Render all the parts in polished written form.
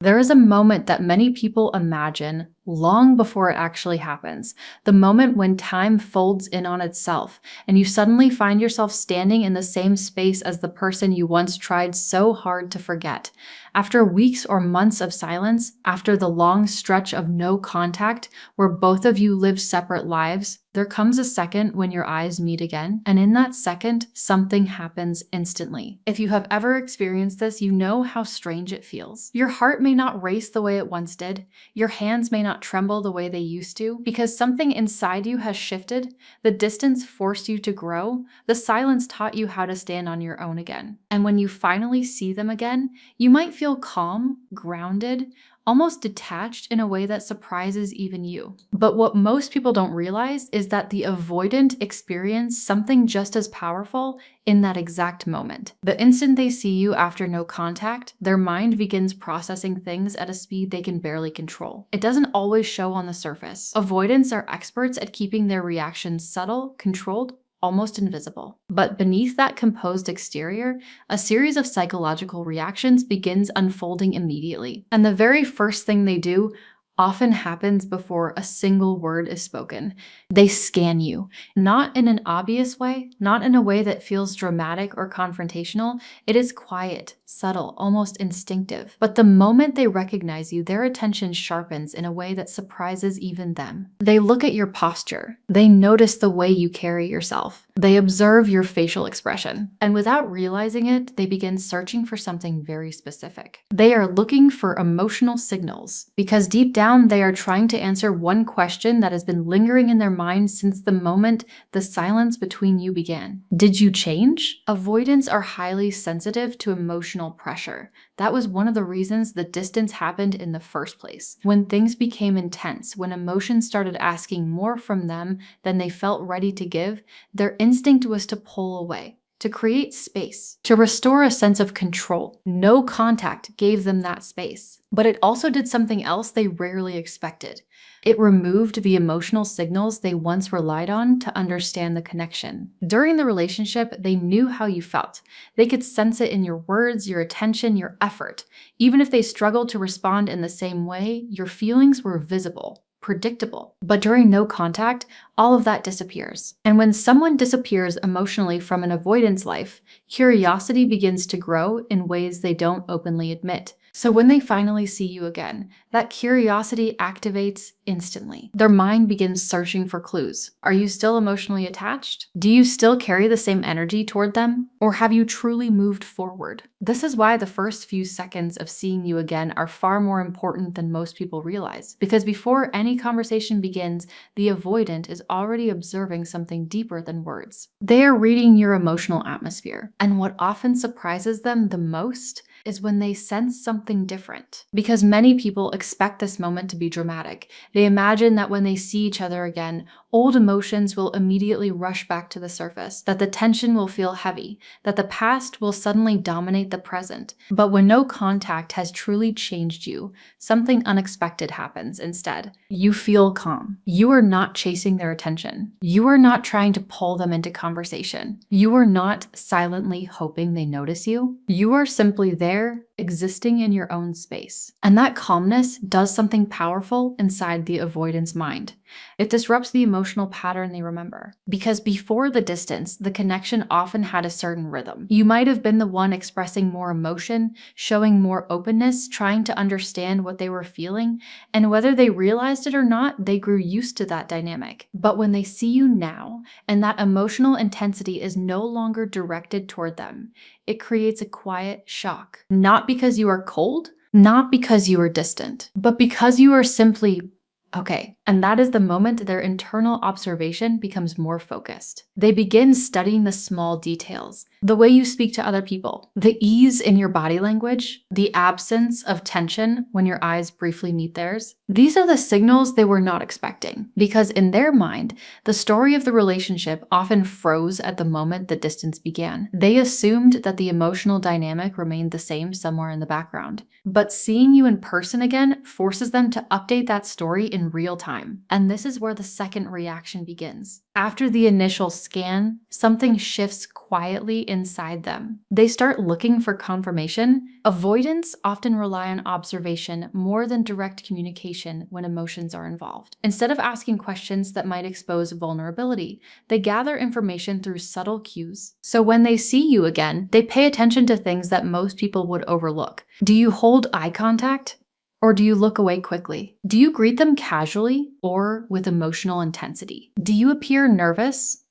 There is a moment that many people imagine long before it actually happens. The moment when time folds in on itself and you suddenly find yourself standing in the same space as the person you once tried so hard to forget. After weeks or months of silence, after the long stretch of no contact where both of you live separate lives, there comes a second when your eyes meet again, and in that second, something happens instantly. If you have ever experienced this, you know how strange it feels. Your heart may not race the way it once did. Your hands may not tremble the way they used to, because something inside you has shifted. The distance forced you to grow. The silence taught you how to stand on your own again. And when you finally see them again, you might feel calm, grounded, almost detached in a way that surprises even you. But what most people don't realize is that the avoidant experience something just as powerful in that exact moment. The instant they see you after no contact, their mind begins processing things at a speed they can barely control. It doesn't always show on the surface. Avoidants are experts at keeping their reactions subtle, controlled, almost invisible. But beneath that composed exterior, a series of psychological reactions begins unfolding immediately. And the very first thing they do often happens before a single word is spoken. They scan you, not in an obvious way, not in a way that feels dramatic or confrontational. It is quiet, subtle, almost instinctive. But the moment they recognize you, their attention sharpens in a way that surprises even them. They look at your posture. They notice the way you carry yourself. They observe your facial expression. And without realizing it, they begin searching for something very specific. They are looking for emotional signals, because deep down, they are trying to answer one question that has been lingering in their mind since the moment the silence between you began. Did you change? Avoidants are highly sensitive to emotional pressure. That was one of the reasons the distance happened in the first place. When things became intense, when emotions started asking more from them than they felt ready to give, their instinct was to pull away, to create space, to restore a sense of control. No contact gave them that space. But it also did something else they rarely expected. It removed the emotional signals they once relied on to understand the connection. During the relationship, they knew how you felt. They could sense it in your words, your attention, your effort. Even if they struggled to respond in the same way, your feelings were visible, predictable. But during no contact, all of that disappears. And when someone disappears emotionally from an avoidance life, curiosity begins to grow in ways they don't openly admit. So when they finally see you again, that curiosity activates instantly. Their mind begins searching for clues. Are you still emotionally attached? Do you still carry the same energy toward them? Or have you truly moved forward? This is why the first few seconds of seeing you again are far more important than most people realize. Because before any conversation begins, the avoidant is already observing something deeper than words. They are reading your emotional atmosphere. And what often surprises them the most is when they sense something different. Because many people expect this moment to be dramatic. They imagine that when they see each other again, old emotions will immediately rush back to the surface, that the tension will feel heavy, that the past will suddenly dominate the present. But when no contact has truly changed you, something unexpected happens instead. You feel calm. You are not chasing their attention. You are not trying to pull them into conversation. You are not silently hoping they notice you. You are simply there, existing in your own space. And that calmness does something powerful inside the avoidance mind. It disrupts the emotional pattern they remember. Because before the distance, the connection often had a certain rhythm. You might have been the one expressing more emotion, showing more openness, trying to understand what they were feeling, and whether they realized it or not, they grew used to that dynamic. But when they see you now, and that emotional intensity is no longer directed toward them, it creates a quiet shock. Not because you are cold, not because you are distant, but because you are simply okay. And that is the moment their internal observation becomes more focused. They begin studying the small details, the way you speak to other people, the ease in your body language, the absence of tension when your eyes briefly meet theirs. These are the signals they were not expecting, because in their mind, the story of the relationship often froze at the moment the distance began. They assumed that the emotional dynamic remained the same somewhere in the background. But seeing you in person again forces them to update that story in real time. time. And this is where the second reaction begins. After the initial scan, something shifts quietly inside them. They start looking for confirmation. Avoidants often rely on observation more than direct communication when emotions are involved. Instead of asking questions that might expose vulnerability, they gather information through subtle cues. So when they see you again, they pay attention to things that most people would overlook. Do you hold eye contact? Or do you look away quickly? Do you greet them casually or with emotional intensity? Do you appear nervous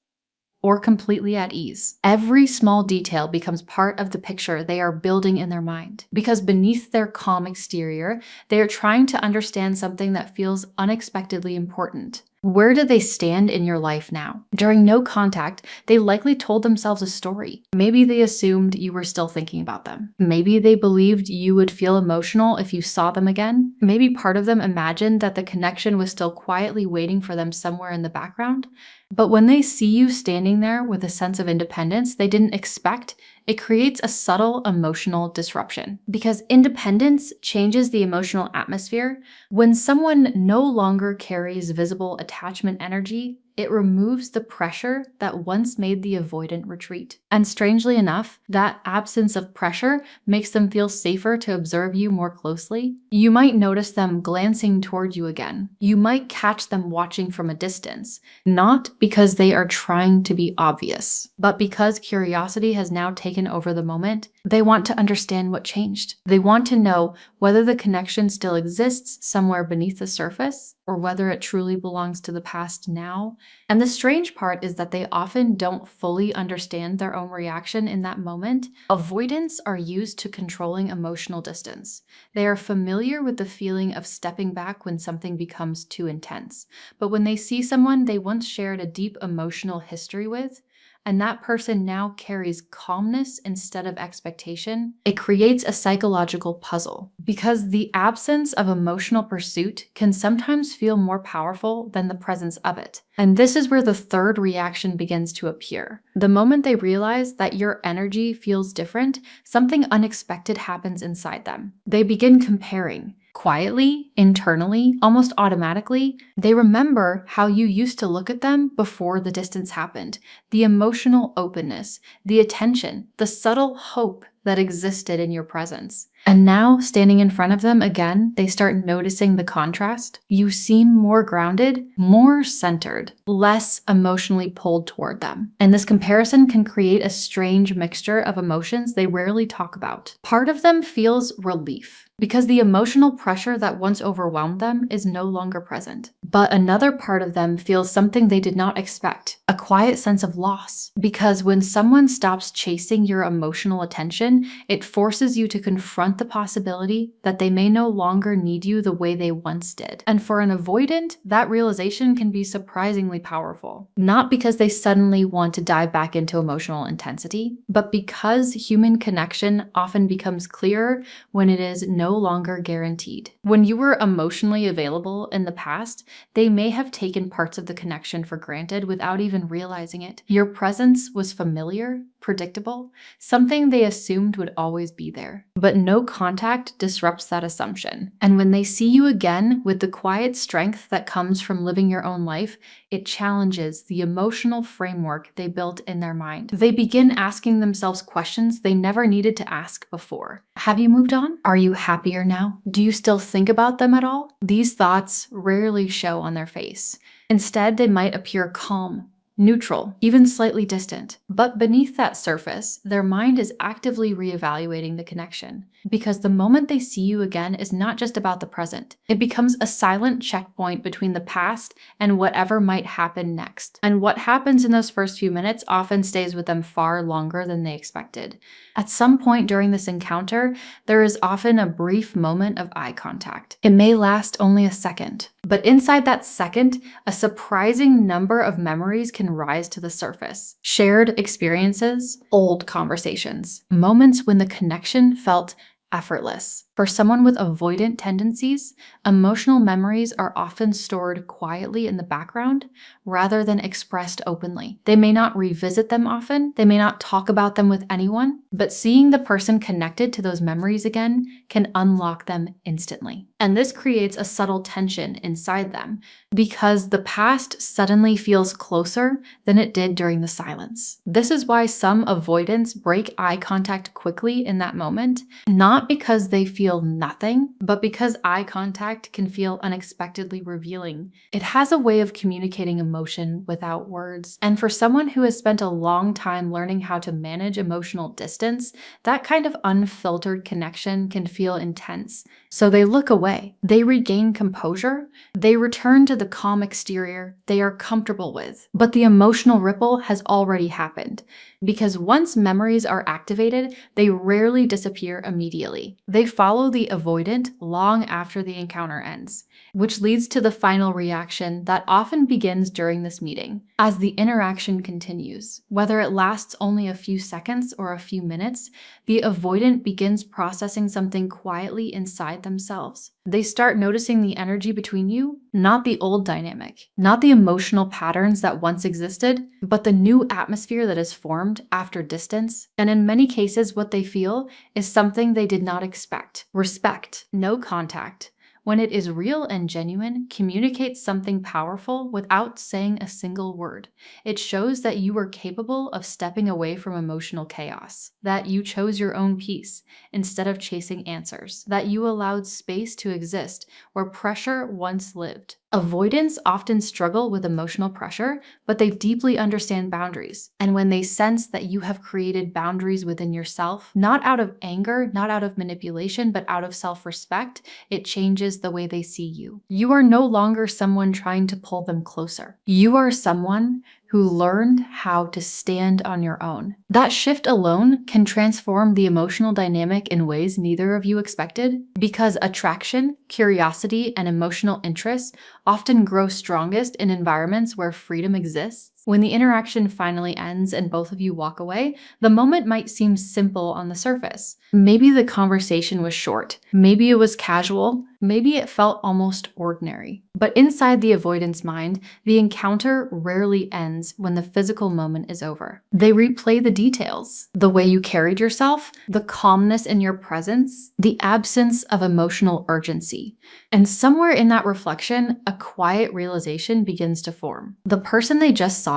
or completely at ease? Every small detail becomes part of the picture they are building in their mind. Because beneath their calm exterior, they are trying to understand something that feels unexpectedly important. Where do they stand in your life now? During no contact, they likely told themselves a story. Maybe they assumed you were still thinking about them. Maybe they believed you would feel emotional if you saw them again. Maybe part of them imagined that the connection was still quietly waiting for them somewhere in the background. But when they see you standing there with a sense of independence they didn't expect, it creates a subtle emotional disruption. Because independence changes the emotional atmosphere. When someone no longer carries visible attachment energy, it removes the pressure that once made the avoidant retreat. And strangely enough, that absence of pressure makes them feel safer to observe you more closely. You might notice them glancing toward you again. You might catch them watching from a distance, not because they are trying to be obvious, but because curiosity has now taken over the moment. They want to understand what changed. They want to know whether the connection still exists somewhere beneath the surface, or whether it truly belongs to the past now. And the strange part is that they often don't fully understand their own reaction in that moment. Avoidants are used to controlling emotional distance. They are familiar with the feeling of stepping back when something becomes too intense. But when they see someone they once shared a deep emotional history with, and that person now carries calmness instead of expectation, it creates a psychological puzzle. Because the absence of emotional pursuit can sometimes feel more powerful than the presence of it. And this is where the third reaction begins to appear. The moment they realize that your energy feels different, something unexpected happens inside them. They begin comparing. Quietly, internally, almost automatically, they remember how you used to look at them before the distance happened. The emotional openness, the attention, the subtle hope that existed in your presence. And now, standing in front of them again, they start noticing the contrast. You seem more grounded, more centered, less emotionally pulled toward them. And this comparison can create a strange mixture of emotions they rarely talk about. Part of them feels relief, because the emotional pressure that once overwhelmed them is no longer present. But another part of them feels something they did not expect, a quiet sense of loss. Because when someone stops chasing your emotional attention, it forces you to confront the possibility that they may no longer need you the way they once did. And for an avoidant, that realization can be surprisingly powerful. Not because they suddenly want to dive back into emotional intensity, but because human connection often becomes clearer when it is no longer guaranteed. When you were emotionally available in the past, they may have taken parts of the connection for granted without even realizing it. Your presence was familiar, predictable, something they assumed would always be there. But no contact disrupts that assumption. And when they see you again with the quiet strength that comes from living your own life, it challenges the emotional framework they built in their mind. They begin asking themselves questions they never needed to ask before. Have you moved on? Are you happier now? Do you still think about them at all? These thoughts rarely show on their face. Instead, they might appear calm, neutral, even slightly distant. But beneath that surface, their mind is actively reevaluating the connection. Because the moment they see you again is not just about the present. It becomes a silent checkpoint between the past and whatever might happen next. And what happens in those first few minutes often stays with them far longer than they expected. At some point during this encounter, there is often a brief moment of eye contact. It may last only a second. But inside that second, a surprising number of memories can rise to the surface. Shared experiences, old conversations, moments when the connection felt effortless. For someone with avoidant tendencies, emotional memories are often stored quietly in the background rather than expressed openly. They may not revisit them often, they may not talk about them with anyone, but seeing the person connected to those memories again can unlock them instantly. And this creates a subtle tension inside them because the past suddenly feels closer than it did during the silence. This is why some avoidants break eye contact quickly in that moment, not because they feel nothing, but because eye contact can feel unexpectedly revealing. It has a way of communicating emotion without words. And for someone who has spent a long time learning how to manage emotional distance, that kind of unfiltered connection can feel intense. So they look away. They regain composure. They return to the calm exterior they are comfortable with. But the emotional ripple has already happened, because once memories are activated, they rarely disappear immediately. They follow the avoidant long after the encounter ends, which leads to the final reaction that often begins during this meeting. As the interaction continues, whether it lasts only a few seconds or a few minutes, the avoidant begins processing something quietly inside themselves. They start noticing the energy between you, not the old dynamic, not the emotional patterns that once existed, but the new atmosphere that is formed after distance. And in many cases, what they feel is something they did not expect. Respect, no contact. When it is real and genuine, communicates something powerful without saying a single word. It shows that you were capable of stepping away from emotional chaos, that you chose your own peace instead of chasing answers, that you allowed space to exist where pressure once lived. Avoidants often struggle with emotional pressure, but they deeply understand boundaries. And when they sense that you have created boundaries within yourself, not out of anger, not out of manipulation, but out of self-respect, it changes the way they see you. You are no longer someone trying to pull them closer. You are someone who learned how to stand on your own. That shift alone can transform the emotional dynamic in ways neither of you expected, because attraction, curiosity, and emotional interest often grow strongest in environments where freedom exists. When the interaction finally ends and both of you walk away, the moment might seem simple on the surface. Maybe the conversation was short, maybe it was casual, maybe it felt almost ordinary. But inside the avoidance mind, the encounter rarely ends when the physical moment is over. They replay the details, the way you carried yourself, the calmness in your presence, the absence of emotional urgency. And somewhere in that reflection, a quiet realization begins to form. The person they just saw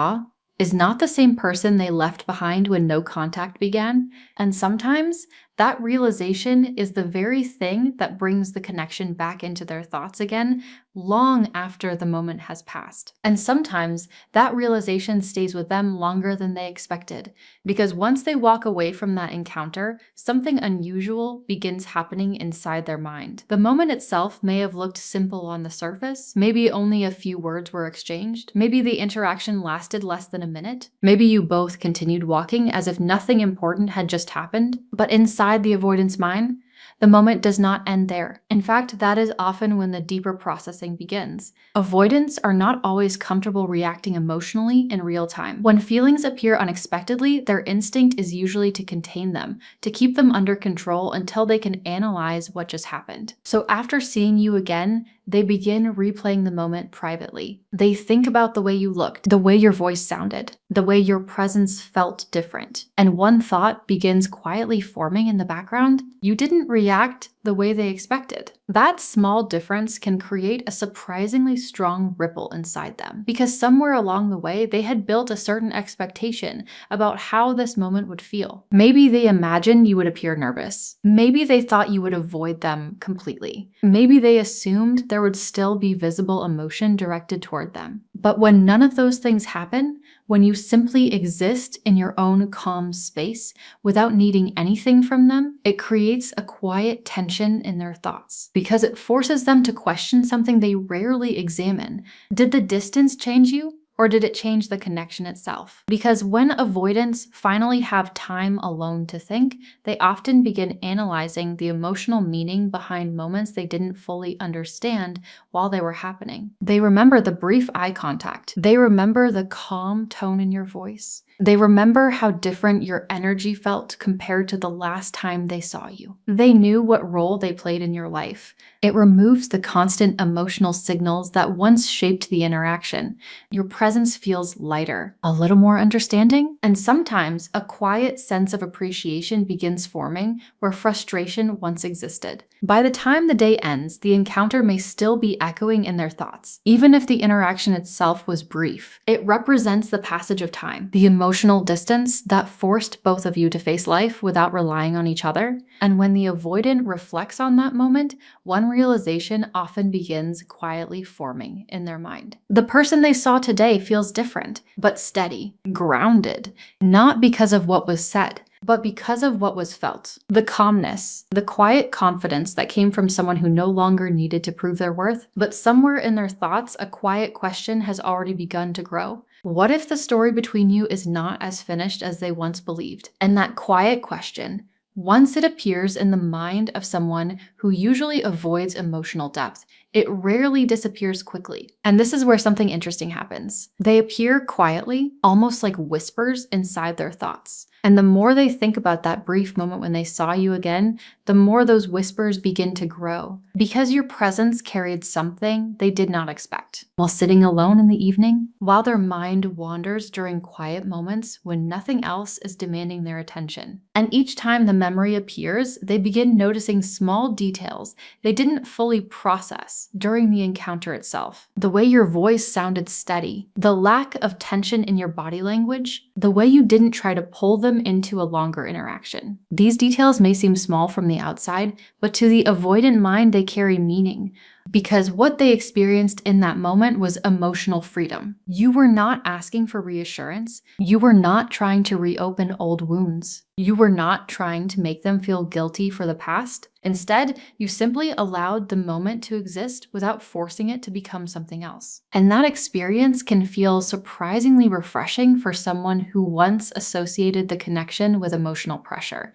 is not the same person they left behind when no contact began, and sometimes that realization is the very thing that brings the connection back into their thoughts again long after the moment has passed. And sometimes that realization stays with them longer than they expected, because once they walk away from that encounter, something unusual begins happening inside their mind. The moment itself may have looked simple on the surface, maybe only a few words were exchanged, maybe the interaction lasted less than a minute, maybe you both continued walking as if nothing important had just happened, but inside the avoidance mind, the moment does not end there. In fact, that is often when the deeper processing begins. Avoidants are not always comfortable reacting emotionally in real time. When feelings appear unexpectedly, their instinct is usually to contain them, to keep them under control until they can analyze what just happened. So after seeing you again, they begin replaying the moment privately. They think about the way you looked, the way your voice sounded, the way your presence felt different. And one thought begins quietly forming in the background: you didn't react the way they expected. That small difference can create a surprisingly strong ripple inside them, because somewhere along the way they had built a certain expectation about how this moment would feel. Maybe they imagined you would appear nervous. Maybe they thought you would avoid them completely. Maybe they assumed there would still be visible emotion directed toward them. But when none of those things happen, when you simply exist in your own calm space without needing anything from them, it creates a quiet tension in their thoughts, because it forces them to question something they rarely examine. Did the distance change you? or did it change the connection itself? Because when avoidants finally have time alone to think, they often begin analyzing the emotional meaning behind moments they didn't fully understand while they were happening. They remember the brief eye contact. They remember the calm tone in your voice. They remember how different your energy felt compared to the last time they saw you. They knew what role they played in your life. It removes the constant emotional signals that once shaped the interaction. Your presence feels lighter, a little more understanding, and sometimes a quiet sense of appreciation begins forming where frustration once existed. By the time the day ends, the encounter may still be echoing in their thoughts, even if the interaction itself was brief. It represents the passage of time, the emotional distance that forced both of you to face life without relying on each other. And when the avoidant reflects on that moment, one realization often begins quietly forming in their mind. The person they saw today feels different, but steady, grounded, not because of what was said, but because of what was felt. The calmness, the quiet confidence that came from someone who no longer needed to prove their worth, but somewhere in their thoughts, a quiet question has already begun to grow. What if the story between you is not as finished as they once believed? And that quiet question, once it appears in the mind of someone who usually avoids emotional depth, it rarely disappears quickly. And this is where something interesting happens. They appear quietly, almost like whispers inside their thoughts. And the more they think about that brief moment when they saw you again, the more those whispers begin to grow, because your presence carried something they did not expect. While sitting alone in the evening, while their mind wanders during quiet moments when nothing else is demanding their attention. And each time the memory appears, they begin noticing small details they didn't fully process during the encounter itself. The way your voice sounded steady, the lack of tension in your body language, the way you didn't try to pull them into a longer interaction. These details may seem small from the outside, but to the avoidant mind, they carry meaning. Because what they experienced in that moment was emotional freedom. You were not asking for reassurance. You were not trying to reopen old wounds. You were not trying to make them feel guilty for the past. Instead, you simply allowed the moment to exist without forcing it to become something else. And that experience can feel surprisingly refreshing for someone who once associated the connection with emotional pressure.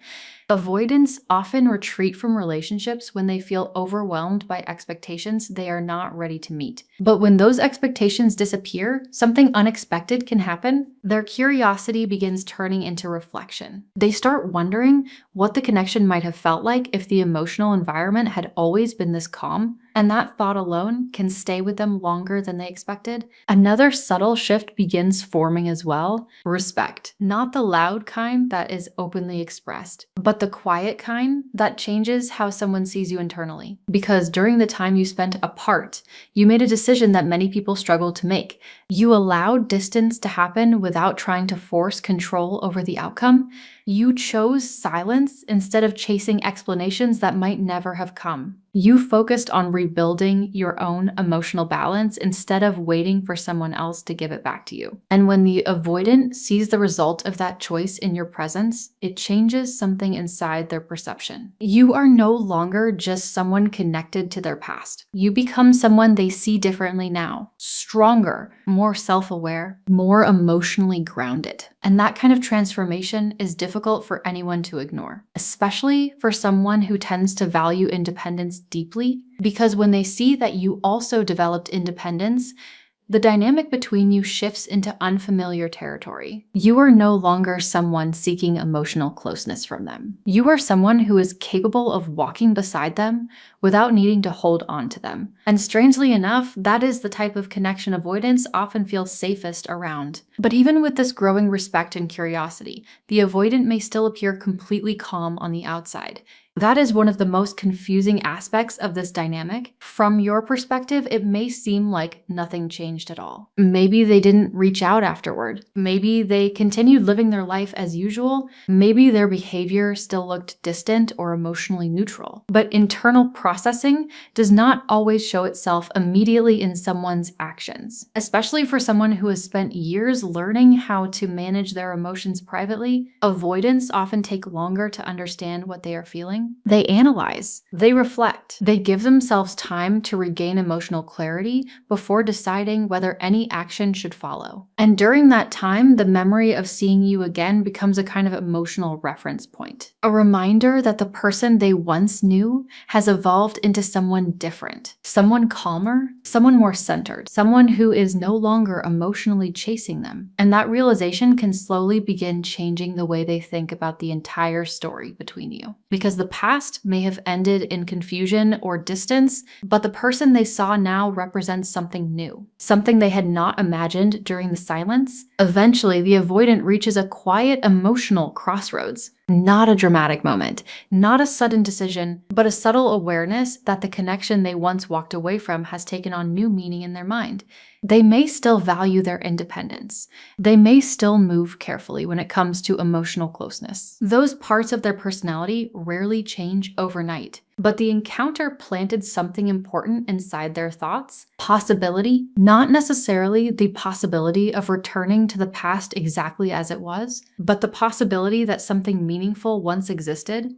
Avoidants often retreat from relationships when they feel overwhelmed by expectations they are not ready to meet. But when those expectations disappear, something unexpected can happen. Their curiosity begins turning into reflection. They start wondering what the connection might have felt like if the emotional environment had always been this calm. And that thought alone can stay with them longer than they expected. Another subtle shift begins forming as well. Respect. Not the loud kind that is openly expressed, but the quiet kind that changes how someone sees you internally. Because during the time you spent apart, you made a decision that many people struggle to make. You allowed distance to happen without trying to force control over the outcome. You chose silence instead of chasing explanations that might never have come. You focused on rebuilding your own emotional balance instead of waiting for someone else to give it back to you. And when the avoidant sees the result of that choice in your presence, it changes something inside their perception. You are no longer just someone connected to their past. You become someone they see differently now, stronger, more self-aware, more emotionally grounded. And that kind of transformation is difficult for anyone to ignore, especially for someone who tends to value independence deeply, because when they see that you also developed independence, the dynamic between you shifts into unfamiliar territory. You are no longer someone seeking emotional closeness from them. You are someone who is capable of walking beside them without needing to hold on to them. And strangely enough, that is the type of connection avoidance often feels safest around. But even with this growing respect and curiosity, the avoidant may still appear completely calm on the outside. That is one of the most confusing aspects of this dynamic. From your perspective, it may seem like nothing changed at all. Maybe they didn't reach out afterward. Maybe they continued living their life as usual. Maybe their behavior still looked distant or emotionally neutral. But internal processing does not always show itself immediately in someone's actions. Especially for someone who has spent years learning how to manage their emotions privately, avoidants often take longer to understand what they are feeling. happening, they analyze, they reflect, they give themselves time to regain emotional clarity before deciding whether any action should follow. And during that time, the memory of seeing you again becomes a kind of emotional reference point, a reminder that the person they once knew has evolved into someone different, someone calmer, someone more centered, someone who is no longer emotionally chasing them. And that realization can slowly begin changing the way they think about the entire story between you. Because the past may have ended in confusion or distance, but the person they saw now represents something new, something they had not imagined during the silence. Eventually, the avoidant reaches a quiet emotional crossroads. Not a dramatic moment, not a sudden decision, but a subtle awareness that the connection they once walked away from has taken on new meaning in their mind. They may still value their independence. They may still move carefully when it comes to emotional closeness. Those parts of their personality rarely change overnight. But the encounter planted something important inside their thoughts. Possibility, not necessarily the possibility of returning to the past exactly as it was, but the possibility that something meaningful once existed,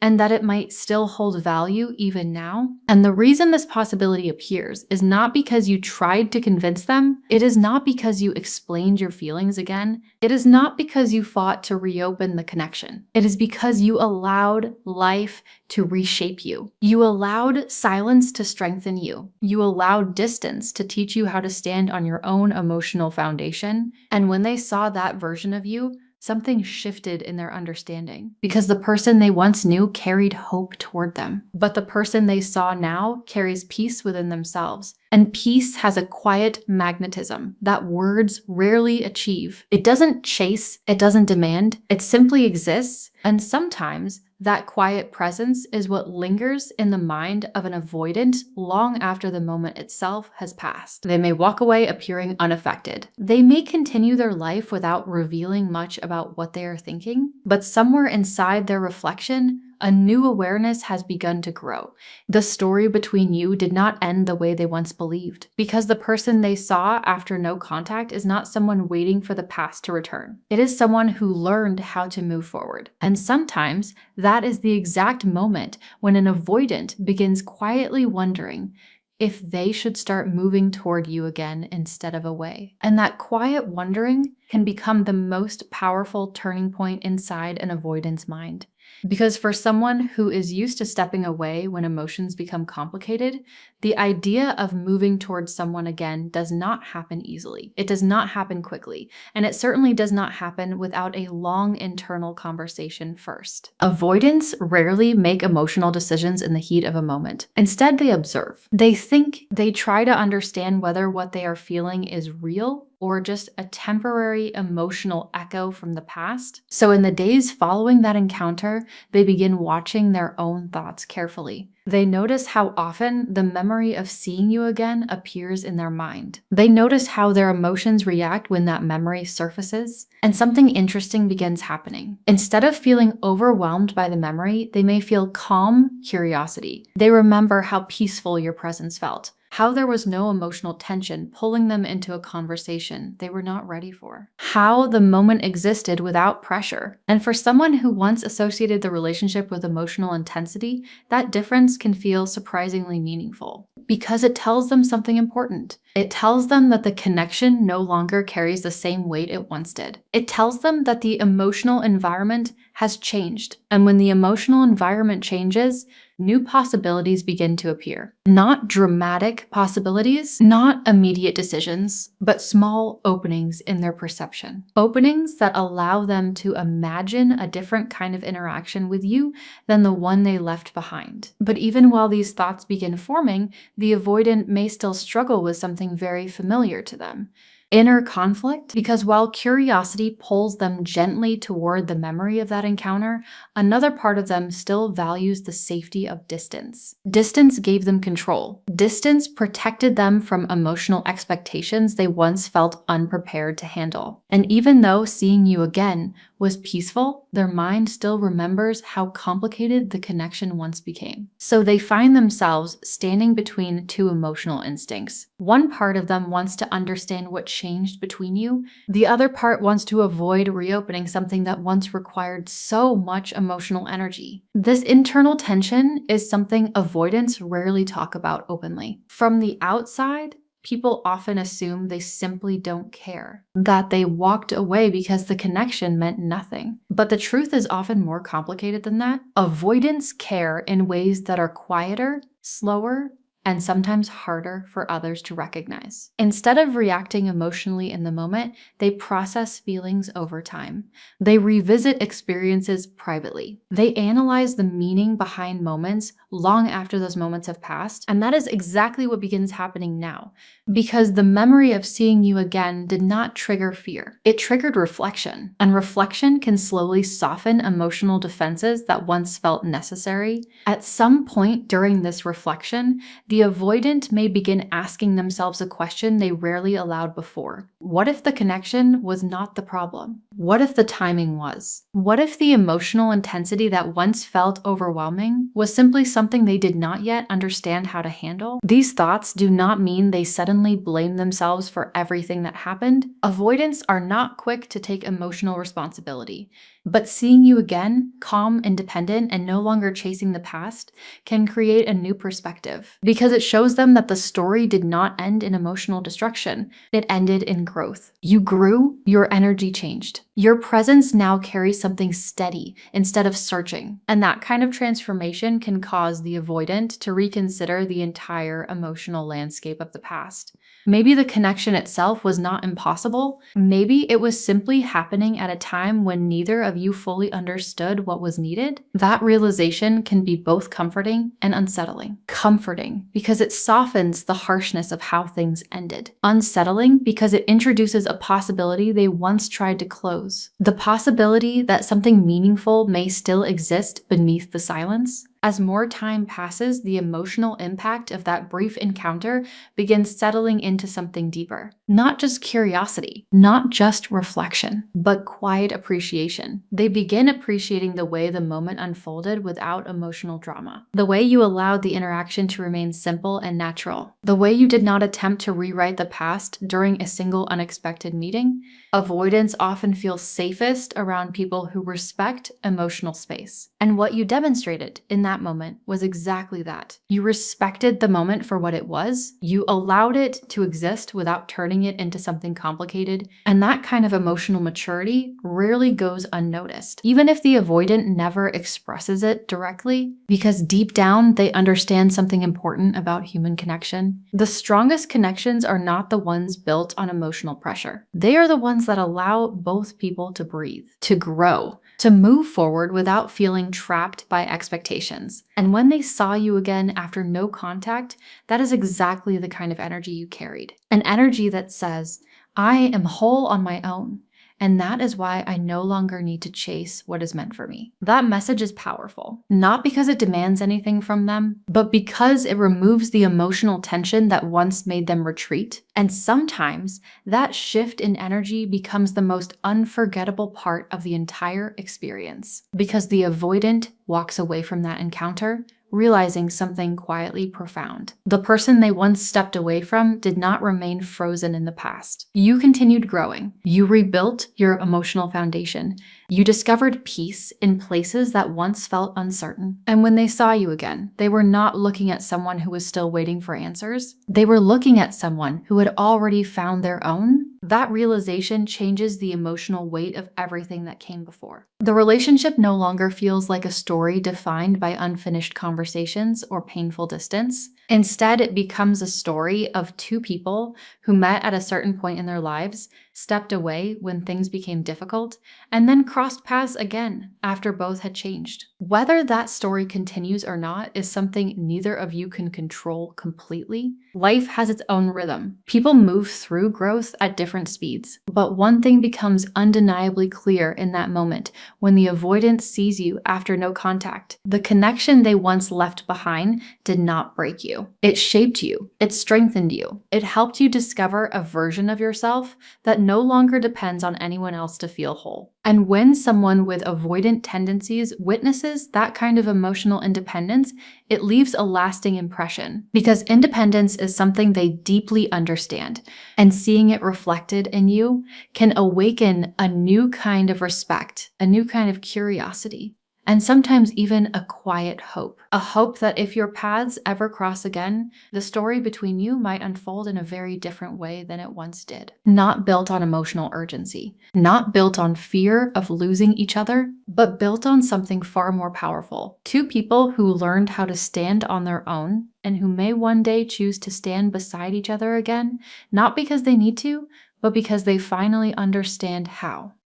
and that it might still hold value even now. And the reason this possibility appears is not because you tried to convince them. It is not because you explained your feelings again. It is not because you fought to reopen the connection. It is because you allowed life to reshape you. You allowed silence to strengthen you. You allowed distance to teach you how to stand on your own emotional foundation. And when they saw that version of you, something shifted in their understanding, because the person they once knew carried hope toward them. But the person they saw now carries peace within themselves. And peace has a quiet magnetism that words rarely achieve. It doesn't chase, it doesn't demand, it simply exists. And sometimes that quiet presence is what lingers in the mind of an avoidant long after the moment itself has passed. They may walk away appearing unaffected. They may continue their life without revealing much about what they are thinking, but somewhere inside their reflection, a new awareness has begun to grow. The story between you did not end the way they once believed, because the person they saw after no contact is not someone waiting for the past to return. It is someone who learned how to move forward. And sometimes that is the exact moment when an avoidant begins quietly wondering if they should start moving toward you again instead of away. And that quiet wondering can become the most powerful turning point inside an avoidant's mind. Because for someone who is used to stepping away when emotions become complicated, the idea of moving towards someone again does not happen easily. It does not happen quickly, and it certainly does not happen without a long internal conversation first. Avoidants rarely make emotional decisions in the heat of a moment. Instead, they observe. They think, they try to understand whether what they are feeling is real or just a temporary emotional echo from the past. So in the days following that encounter, they begin watching their own thoughts carefully. They notice how often the memory of seeing you again appears in their mind. They notice how their emotions react when that memory surfaces, and something interesting begins happening. Instead of feeling overwhelmed by the memory, they may feel calm curiosity. They remember how peaceful your presence felt, how there was no emotional tension pulling them into a conversation they were not ready for, how the moment existed without pressure. And for someone who once associated the relationship with emotional intensity, that difference can feel surprisingly meaningful because it tells them something important. It tells them that the connection no longer carries the same weight it once did. It tells them that the emotional environment has changed. And when the emotional environment changes, new possibilities begin to appear. Not dramatic possibilities, not immediate decisions, but small openings in their perception. Openings that allow them to imagine a different kind of interaction with you than the one they left behind. But even while these thoughts begin forming, the avoidant may still struggle with something very familiar to them. Inner conflict, because while curiosity pulls them gently toward the memory of that encounter, another part of them still values the safety of distance. Distance gave them control. Distance protected them from emotional expectations they once felt unprepared to handle. And even though seeing you again was peaceful, their mind still remembers how complicated the connection once became. So they find themselves standing between two emotional instincts. One part of them wants to understand what changed between you. The other part wants to avoid reopening something that once required so much emotional energy. This internal tension is something avoidants rarely talk about openly. From the outside, people often assume they simply don't care, that they walked away because the connection meant nothing. But the truth is often more complicated than that. Avoidants care in ways that are quieter, slower, and sometimes harder for others to recognize. Instead of reacting emotionally in the moment, they process feelings over time. They revisit experiences privately. They analyze the meaning behind moments long after those moments have passed, and that is exactly what begins happening now. Because the memory of seeing you again did not trigger fear. It triggered reflection, and reflection can slowly soften emotional defenses that once felt necessary. At some point during this reflection, the avoidant may begin asking themselves a question they rarely allowed before. What if the connection was not the problem? What if the timing was? What if the emotional intensity that once felt overwhelming was simply something they did not yet understand how to handle? These thoughts do not mean they suddenly blame themselves for everything that happened. Avoidants are not quick to take emotional responsibility. But seeing you again, calm, independent, and no longer chasing the past, can create a new perspective. Because it shows them that the story did not end in emotional destruction. It ended in growth. You grew, your energy changed. Your presence now carries something steady instead of searching. And that kind of transformation can cause the avoidant to reconsider the entire emotional landscape of the past. Maybe the connection itself was not impossible. Maybe it was simply happening at a time when neither of you fully understood what was needed. That realization can be both comforting and unsettling. Comforting because it softens the harshness of how things ended. Unsettling because it introduces a possibility they once tried to close. The possibility that something meaningful may still exist beneath the silence. As more time passes, the emotional impact of that brief encounter begins settling into something deeper. Not just curiosity, not just reflection, but quiet appreciation. They begin appreciating the way the moment unfolded without emotional drama. The way you allowed the interaction to remain simple and natural. The way you did not attempt to rewrite the past during a single unexpected meeting. Avoidants often feel safest around people who respect emotional space. And what you demonstrated in that moment was exactly that. You respected the moment for what it was. You allowed it to exist without turning it into something complicated. And that kind of emotional maturity rarely goes unnoticed, even if the avoidant never expresses it directly, because deep down they understand something important about human connection. The strongest connections are not the ones built on emotional pressure. They are the ones that allow both people to breathe, to grow, to move forward without feeling trapped by expectations. And when they saw you again after no contact, that is exactly the kind of energy you carried. An energy that says, I am whole on my own. And that is why I no longer need to chase what is meant for me. That message is powerful, not because it demands anything from them, but because it removes the emotional tension that once made them retreat. And sometimes that shift in energy becomes the most unforgettable part of the entire experience, because the avoidant walks away from that encounter realizing something quietly profound. The person they once stepped away from did not remain frozen in the past. You continued growing. You rebuilt your emotional foundation. You discovered peace in places that once felt uncertain. And when they saw you again, they were not looking at someone who was still waiting for answers. They were looking at someone who had already found their own. That realization changes the emotional weight of everything that came before. The relationship no longer feels like a story defined by unfinished conversations or painful distance. Instead, it becomes a story of two people who met at a certain point in their lives, stepped away when things became difficult, and then crossed paths again after both had changed. Whether that story continues or not is something neither of you can control completely. Life has its own rhythm. People move through growth at different speeds. But one thing becomes undeniably clear in that moment when the avoidant sees you after no contact. The connection they once left behind did not break you. It shaped you. It strengthened you. It helped you discover a version of yourself that no longer depends on anyone else to feel whole. And when someone with avoidant tendencies witnesses that kind of emotional independence, it leaves a lasting impression because independence is something they deeply understand, and seeing it reflected in you can awaken a new kind of respect, a new kind of curiosity, and sometimes even a quiet hope. A hope that if your paths ever cross again, the story between you might unfold in a very different way than it once did. Not built on emotional urgency, not built on fear of losing each other, but built on something far more powerful. Two people who learned how to stand on their own and who may one day choose to stand beside each other again, not because they need to, but because they finally understand how.